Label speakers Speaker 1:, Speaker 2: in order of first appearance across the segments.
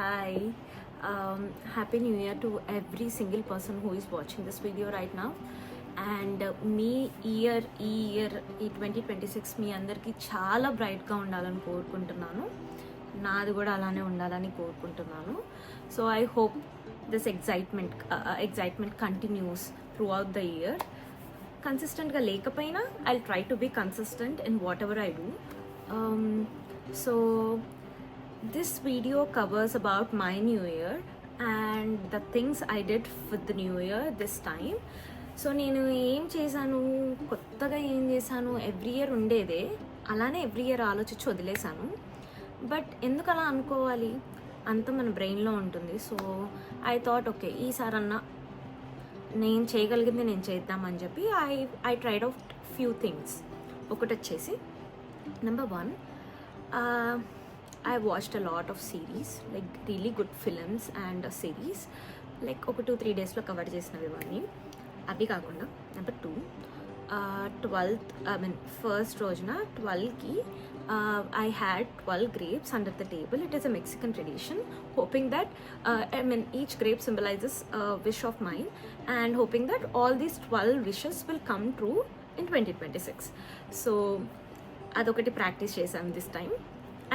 Speaker 1: Hi. Happy New Year to every single person who is watching this video right now. And ఈ year 2026 మీ అందరికీ చాలా బ్రైట్గా ఉండాలని కోరుకుంటున్నాను. నాది కూడా అలానే ఉండాలని కోరుకుంటున్నాను. So I hope this excitement continues throughout the year. కన్సిస్టెంట్గా లేకపోయినా I try to be consistent in whatever I do. So this video covers about my new year and the things I did for the new year this time. So నేను ఏం చేశాను, కొత్తగా ఏం చేశాను, every year ఉండేదే అలానే every year ఆలోచించి వదిలేశాను. బట్ ఎందుకు అలా అనుకోవాలి, అంత మన బ్రెయిన్లో ఉంటుంది. సో ఐ థాట్ ఓకే, ఈసారన్నా నేను చేయగలిగింది నేను చేద్దామని చెప్పి I tried out few things. ఒకటి వచ్చేసి number 1, I watched a lot of series, like really good films and series. Like ఒక 2-3 డేస్లో కవర్ చేసినవి ఇవన్నీ. అవి కాకుండా నెంబర్ 2, 12th ఫస్ట్ రోజున 12కి I had 12 grapes under the table. It is a Mexican tradition, hoping that each grape symbolizes a wish of mine and hoping that all these 12 wishes will come true in 2026. So అదొకటి practice చేశాను this time.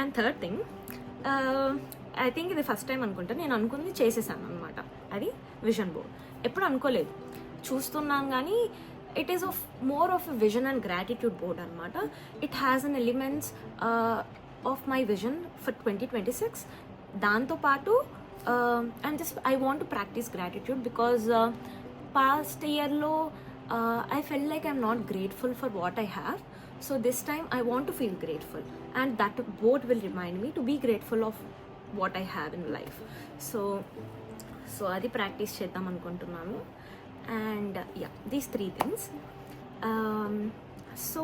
Speaker 1: And third thing, I think ఇది first time అనుకుంటా, నేను అనుకుంది చేసేసాను అనమాట. అది vision board. ఎప్పుడు అనుకోలేదు, చూస్తున్నాను కానీ it is more of a vision and gratitude board అనమాట. It has an elements of my vision for 2026. దాంతోపాటు I want to practice gratitude because past ఇయర్లో I felt like I'm not grateful for what I have. So this time I want to feel grateful, and that board will remind me to be grateful of what I have in life. So adi practice cheddam anukuntunnanu. And these 3 things. So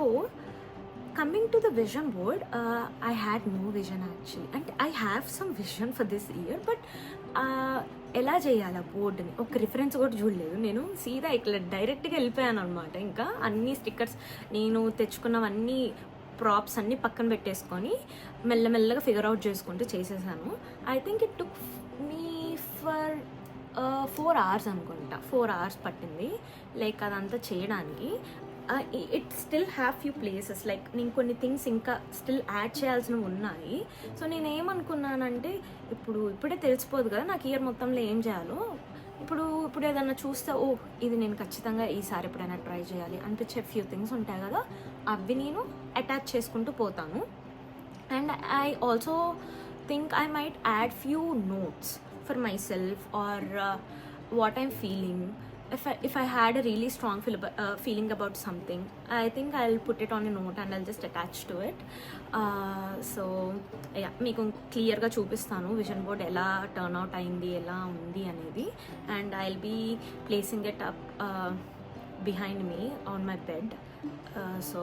Speaker 1: coming to the vision board, I had no vision actually, and I have some vision for this year, but ఎలా చేయాలి బోర్డుని ఒక reference కూడా చూడలేదు. నేను సీదా ఇక్కడ డైరెక్ట్గా వెళ్ళిపోయాను అనమాట. ఇంకా అన్ని స్టిక్కర్స్ నేను తెచ్చుకున్నవన్నీ ప్రాప్స్ అన్నీ పక్కన పెట్టేసుకొని మెల్లమెల్లగా ఫిగర్ అవుట్ చేసుకుంటూ చేసేసాను. I think it took me for 4 hours అనుకుంటా. 4 hours పట్టింది లైక్ అదంతా చేయడానికి. It still have few places, like నేను కొన్ని థింగ్స్ ఇంకా స్టిల్ యాడ్ చేయాల్సినవి ఉన్నాయి. సో నేను ఏమనుకున్నానంటే ఇప్పుడే తెలిసిపోదు కదా నాకు ఇయర్ మొత్తంలో ఏం చేయాలో. ఇప్పుడు ఏదన్నా చూస్తే ఇది నేను ఖచ్చితంగా ఈసారి ఎప్పుడైనా ట్రై చేయాలి అనిపించే ఫ్యూ థింగ్స్ ఉంటాయి కదా, అవి నేను అటాచ్ చేసుకుంటూ పోతాను. And I also think I might add few notes for myself or what I'm feeling. If I had a really strong feeling about something, I think I'll put it on a note and I'll just attach to it. So మీకు క్లియర్గా చూపిస్తాను vision board ఎలా turn out అయింది, ఎలా ఉంది అనేది. And I'll be placing it up behind me on my bed. So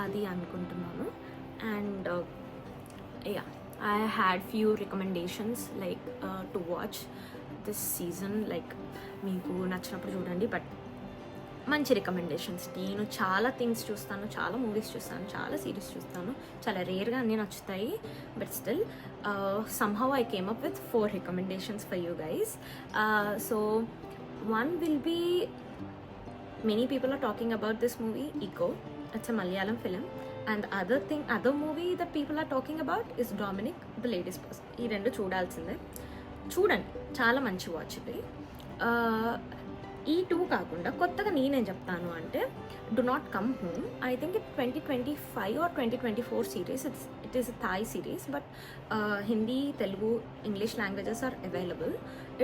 Speaker 1: అది అనుకుంటున్నాను. And I had few recommendations like to watch this season, like మీకు నచ్చినప్పుడు చూడండి. బట్ మంచి రికమెండేషన్స్. నేను చాలా థింగ్స్ చూస్తాను, చాలా మూవీస్ చూస్తాను, చాలా సిరీస్ చూస్తాను, చాలా రేర్గా అన్నీ నచ్చుతాయి. But still somehow I came up with 4 recommendations for you guys. So one will be, many people are talking about this movie Eco. It's a Malayalam film. And other movie that people are talking about is Dominic the Ladies Person. ఈ 2 చూడాల్సిందే, చూడండి, చాలా మంచి watch ఇది. ఈ 2 కాకుండా కొత్తగా నేనేం చెప్తాను అంటే do not come home. I think 2025 or 2024 series. It is a Thai series, but Hindi, Telugu, English languages are available.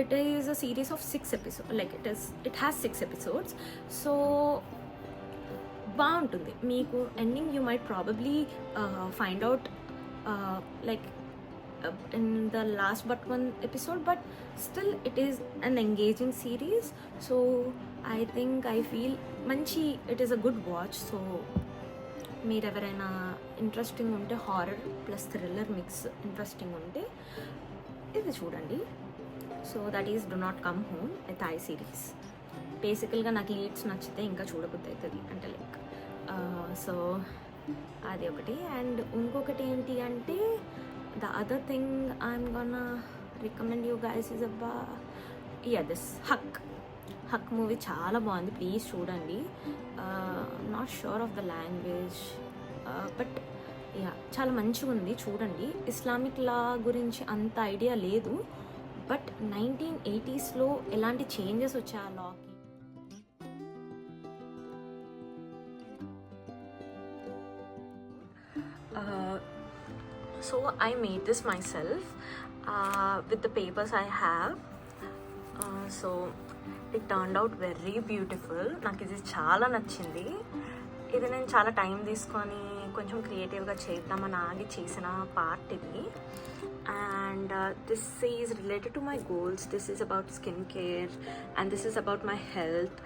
Speaker 1: It is a series of 6 episodes. Like it has 6 episodes. So బాగుంటుంది. మీకు ending you might probably find out like in the last but 1 episode, but still it is an engaging series. So I feel మంచి, it is a good watch. So మీరు ఎవరైనా interesting ఉంటే, horror plus thriller mix interesting ఉంటే ఇది చూడండి. So that is do not come home, a Thai series. బేసికల్గా నాకు leads నచ్చితే ఇంకా చూడబుద్ధి అవుతుంది, అంటే లైక్ సో అది ఒకటి. అండ్ ఇంకొకటి ఏంటి అంటే the other thing I'm gonna recommend you guys is about this Haq movie చాలా బాగుంది, ప్లీజ్ చూడండి. Not sure of the language but చాలా మంచిగా ఉంది, చూడండి. ఇస్లామిక్ లా గురించి అంత ఐడియా లేదు, బట్ 1980s ఎలాంటి చేంజెస్ వచ్చాయి ఆ లాకి. So I made this myself with the papers I have. So it turned out very beautiful. నాకు ఇది చాలా నచ్చింది. ఇది నేను చాలా టైం తీసుకొని కొంచెం క్రియేటివ్గా చేద్దామని ఆగి చేసిన పార్ట్ ఇది. And this is related to my goals. This is about skincare and this is about my health,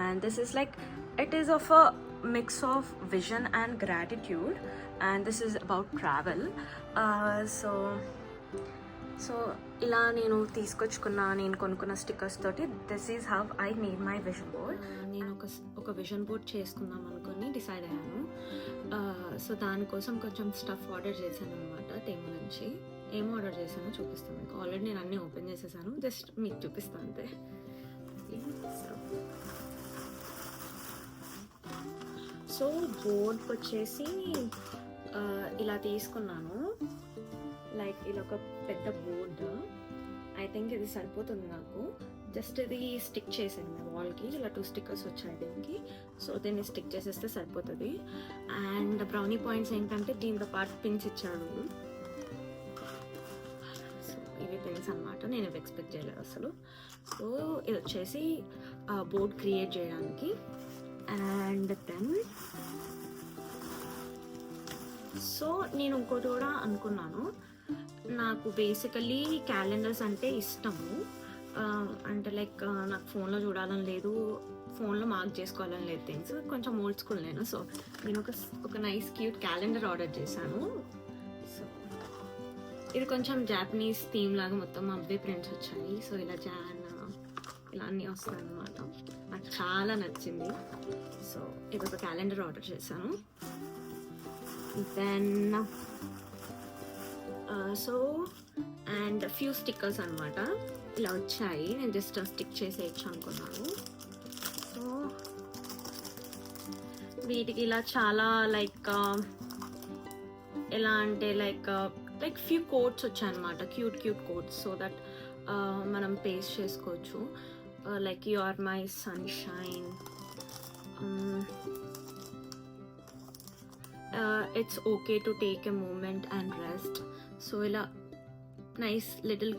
Speaker 1: and this is like, it is of a mix of vision and gratitude, and this is about travel. So ఇలా నేను కొనుక్కున్న stickers తోటి this is how I made my vision board. నేను ఒక vision board చేసుకుందాం అనుకుని decide అయ్యాను. So దానికోసం కొంచెం స్టఫ్ ఆర్డర్ చేశాను అనమాట తేము నుంచి. ఏం ఆర్డర్ చేశానో చూపిస్తాను మీకు. ఆల్రెడీ నేను అన్నీ ఓపెన్ చేసేసాను, జస్ట్ మీకు చూపిస్తాను అంతే. సో బోర్డ్కి వచ్చేసి ఇలా తీసుకున్నాను, లైక్ ఇలా ఒక పెద్ద బోర్డ్. ఐ థింక్ ఇది సరిపోతుంది నాకు. జస్ట్ ఇది స్టిక్ చేసింది వాల్కి, ఇలా 2 స్టిక్కర్స్ వచ్చాయి దీనికి. సో దీన్ని స్టిక్ చేసేస్తే సరిపోతుంది. అండ్ బ్రౌనీ పాయింట్స్ ఏంటంటే దీంతో పాటు పిన్స్ ఇచ్చాడు. సో ఇవి పిన్స్ అనమాట, నేను ఇవి ఎక్స్పెక్ట్ చేయలేదు అసలు. సో ఇది వచ్చేసి బోర్డ్ క్రియేట్ చేయడానికి. అండ్ దెన్ సో నేను ఇంకోటి కూడా అనుకున్నాను, నాకు బేసికలీ క్యాలెండర్స్ అంటే ఇష్టము. అంటే లైక్ నాకు ఫోన్లో చూడాలని లేదు, ఫోన్లో మార్క్ చేసుకోవాలని లేదు థింగ్స్. కొంచెం ఓల్డ్ స్కూల్ నేను. సో నేను ఒక నైస్ క్యూట్ క్యాలెండర్ ఆర్డర్ చేశాను. సో ఇది కొంచెం జాపనీస్ థీమ్ లాగా మొత్తం అవే ప్రింట్స్ వచ్చాయి. సో ఇలా ఇలా అన్నీ వస్తాయి అన్నమాట. నాకు చాలా నచ్చింది. సో ఇది ఒక క్యాలెండర్ ఆర్డర్ చేశాను. Then so and few stickers అనమాట ఇలా వచ్చాయి. నేను జస్ట్ స్టిక్ చేసేయచ్చు అనుకున్నాను. సో వీటికి ఇలా చాలా లైక్ ఎలా అంటే లైక్ ఫ్యూ కోట్స్ వచ్చాయన్నమాట, క్యూట్ కోట్స్. సో దట్ మనం పేస్ట్ చేసుకోవచ్చు. Like you are my sunshine, it's okay to take a moment and rest. So ఇలా నైస్ లిటిల్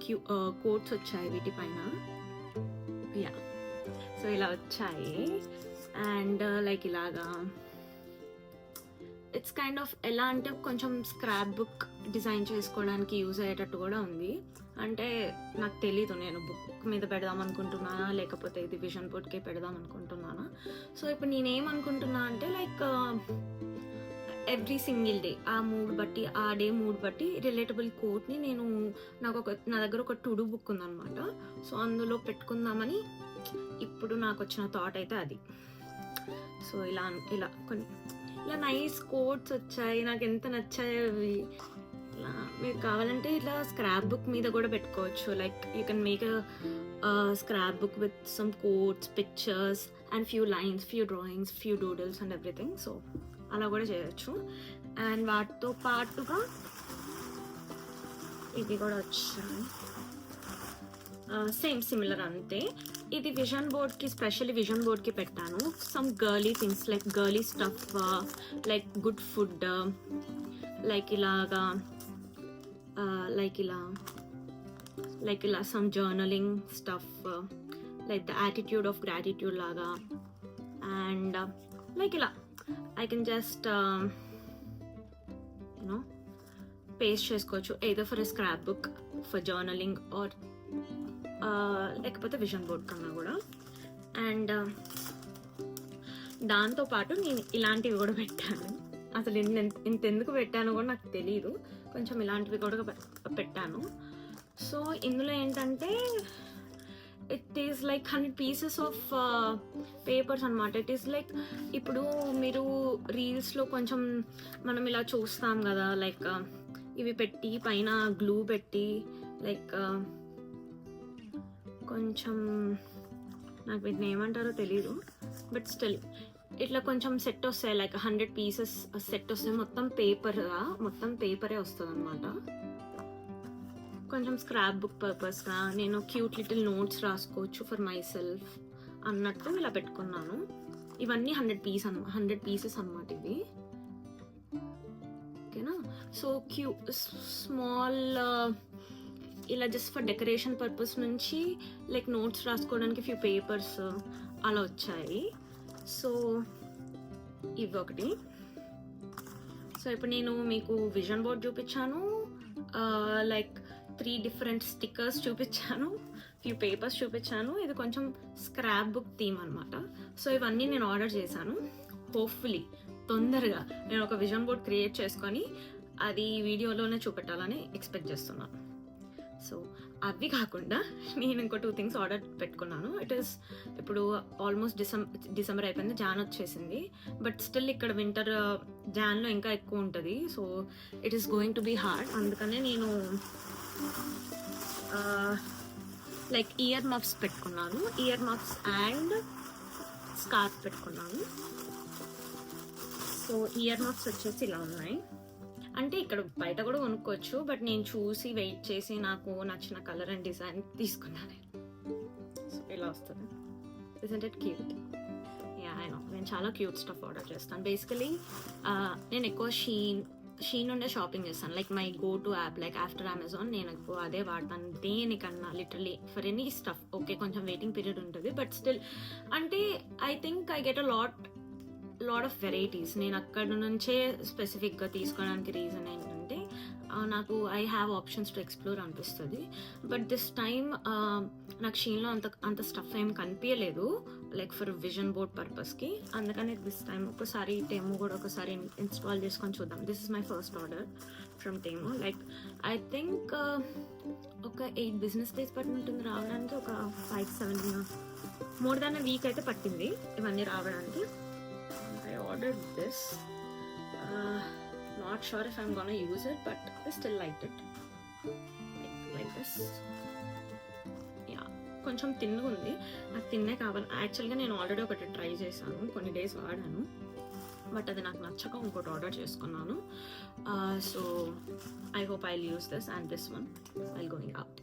Speaker 1: కోట్స్ వచ్చాయి వీటిపైన. సో ఇలా వచ్చాయి. అండ్ లైక్ ఇలాగా ఇట్స్ కైండ్ ఆఫ్ ఎలా అంటే కొంచెం స్క్రాప్ బుక్ డిజైన్ చేసుకోవడానికి యూజ్ అయ్యేటట్టు కూడా ఉంది. అంటే నాకు తెలీదు, నేను బుక్ మీద పెడదాం అనుకుంటున్నానా లేకపోతే ఇది విజన్ బోర్డ్కే పెడదాం అనుకుంటున్నానా. సో ఇప్పుడు నేనేమనుకుంటున్నా అంటే లైక్ ఎవ్రీ సింగిల్ డే ఆ మూడ్ బట్టి, ఆ డే మూడ్ బట్టి రిలేటబుల్ కోట్ని నేను నా దగ్గర ఒక టు డూ బుక్ ఉందన్నమాట. సో అందులో పెట్టుకుందామని ఇప్పుడు నాకు వచ్చిన థాట్ అయితే అది. సో ఇలా కొన్ని ఇలా నైస్ కోట్స్ వచ్చాయి, నాకు ఎంత నచ్చాయి అవి. ఇలా మీరు కావాలంటే ఇట్లా స్క్రాప్ బుక్ మీద కూడా పెట్టుకోవచ్చు. Like you can make scrap book with some quotes, pictures and few lines, few drawings, few doodles and everything. So అలా కూడా చేయొచ్చు. అండ్ వాటితో పాటుగా ఇది కూడా వచ్చాయి, సేమ్ సిమిలర్ అంతే. ఇది విజన్ బోర్డ్కి, స్పెషల్లీ విజన్ బోర్డ్కి పెట్టాను. Some girly things like girly stuff, like good food, like ఇలాగా లైక్ ఇలా some journaling stuff, like the attitude of gratitude లాగా. అండ్ లైక్ ఇలా I can just paste చేసుకోవచ్చు either for a scrapbook, for journaling or లేకపోతే vision board కన్నా కూడా. And దాంతోపాటు నేను ఇలాంటివి కూడా పెట్టాను. అసలు ఇంతెందుకు పెట్టాను కూడా నాకు తెలీదు, కొంచెం ఇలాంటివి కూడా పెట్టాను. సో ఇందులో ఏంటంటే it is like 100 pieces of papers అనమాట. ఇట్ ఈస్ లైక్ ఇప్పుడు మీరు రీల్స్లో కొంచెం మనం ఇలా చూస్తాం కదా, లైక్ ఇవి పెట్టి పైన గ్లూ పెట్టి లైక్ కొంచెం నాకు వీటిని ఏమంటారో తెలీదు, బట్ స్టిల్ ఇట్లా కొంచెం సెట్ వస్తాయి, లైక్ 100 పీసెస్ సెట్ వస్తాయి. మొత్తం పేపరే వస్తుంది అనమాట. కొంచెం స్క్రాప్ బుక్ పర్పస్గా నేను క్యూట్ లిటిల్ నోట్స్ రాసుకోవచ్చు ఫర్ మై సెల్ఫ్ అన్నట్టు ఇలా పెట్టుకున్నాను. ఇవన్నీ 100 పీసెస్ అన్నమాట ఇవి. ఓకేనా, సో స్మాల్ ఇలా జస్ట్ ఫర్ డెకరేషన్ పర్పస్ నుంచి లైక్ నోట్స్ రాసుకోవడానికి ఫ్యూ పేపర్స్ అలా వచ్చాయి. సో ఇవి ఒకటి. సో ఇప్పుడు నేను మీకు విజన్ బోర్డ్ చూపించాను, లైక్ 3 డిఫరెంట్ స్టిక్కర్స్ చూపించాను, ఫ్యూ పేపర్స్ చూపించాను. ఇది కొంచెం స్క్రాప్ బుక్ థీమ్ అనమాట. సో ఇవన్నీ నేను ఆర్డర్ చేశాను. హోప్ఫుల్లీ తొందరగా నేను ఒక విజన్ బోర్డ్ క్రియేట్ చేసుకొని అది వీడియోలోనే చూపెట్టాలని ఎక్స్పెక్ట్ చేస్తున్నాను. సో అవి కాకుండా నేను ఇంకో 2 థింగ్స్ ఆర్డర్ పెట్టుకున్నాను. ఇట్ ఈస్ ఇప్పుడు ఆల్మోస్ట్ డిసెంబర్ అయిపోయింది, జాన్ వచ్చేసింది. బట్ స్టిల్ ఇక్కడ వింటర్ జాన్లో ఇంకా ఎక్కువ ఉంటుంది. So it is going to be hard. అందుకనే నేను లైక్ ఇయర్ మఫ్స్ పెట్టుకున్నాను. ఇయర్ మఫ్స్ అండ్ స్కార్ఫ్ పెట్టుకున్నాను. సో ఇయర్ మఫ్స్ వచ్చేసి ఇలా ఉన్నాయి. అంటే ఇక్కడ బయట కూడా కొనుక్కోవచ్చు, బట్ నేను చూసి వెయిట్ చేసి నాకు నచ్చిన కలర్ అండ్ డిజైన్ తీసుకున్నాను. సో ఇలా వస్తుంది. Isn't it cute? Yeah, I know. నేను చాలా క్యూట్ స్టఫ్ ఆర్డర్ చేస్తాను. బేసికలీ నేను ఎక్కువ షీన్ ఉండే షాపింగ్ చేస్తాను. Like my go to app, like after Amazon నేను ఎక్కువ అదే వాడతాను దేనికన్నా, literally for any stuff. Okay, కొంచెం వెయిటింగ్ పీరియడ్ ఉంటుంది, బట్ స్టిల్ అంటే I think I get a lot of varieties. నేను అక్కడ నుంచే స్పెసిఫిక్గా తీసుకోవడానికి రీజన్ ఏంటంటే నాకు I have options to explore అనిపిస్తుంది. బట్ దిస్ టైమ్ నాకు షీన్లో అంత స్టఫ్ ఏం కనిపించలేదు లైక్ ఫర్ విజన్ బోర్డ్ పర్పస్కి. అందుకని దిస్ టైమ్ ఒకసారి టేమో కూడా ఒకసారి ఇన్స్టాల్ చేసుకొని చూద్దాం. This is my first order from Temu. Like I think ఒక 8 బిజినెస్ డేస్ పట్టినట్టుంది రావడానికి. ఒక 5-7 మోర్ దాన్ వీక్ అయితే పట్టింది ఇవన్నీ రావడానికి. I ordered this. Not sure if I'm gonna use it, but I still liked it. Like this. Yeah, కొంచెం తిన్నగా ఉంది. నాకు తిన్నే కావాలి. యాక్చువల్గా నేను ఆల్రెడీ ఒకటి ట్రై చేశాను, కొన్ని డేస్ వాడాను, బట్ అది నాకు నచ్చక ఇంకోటి ఆర్డర్ చేసుకున్నాను. So I hope I'll use this and this one while going out.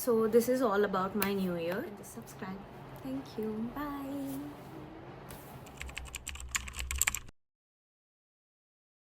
Speaker 1: So this is all about my new year. Just subscribe. Thank you. Bye.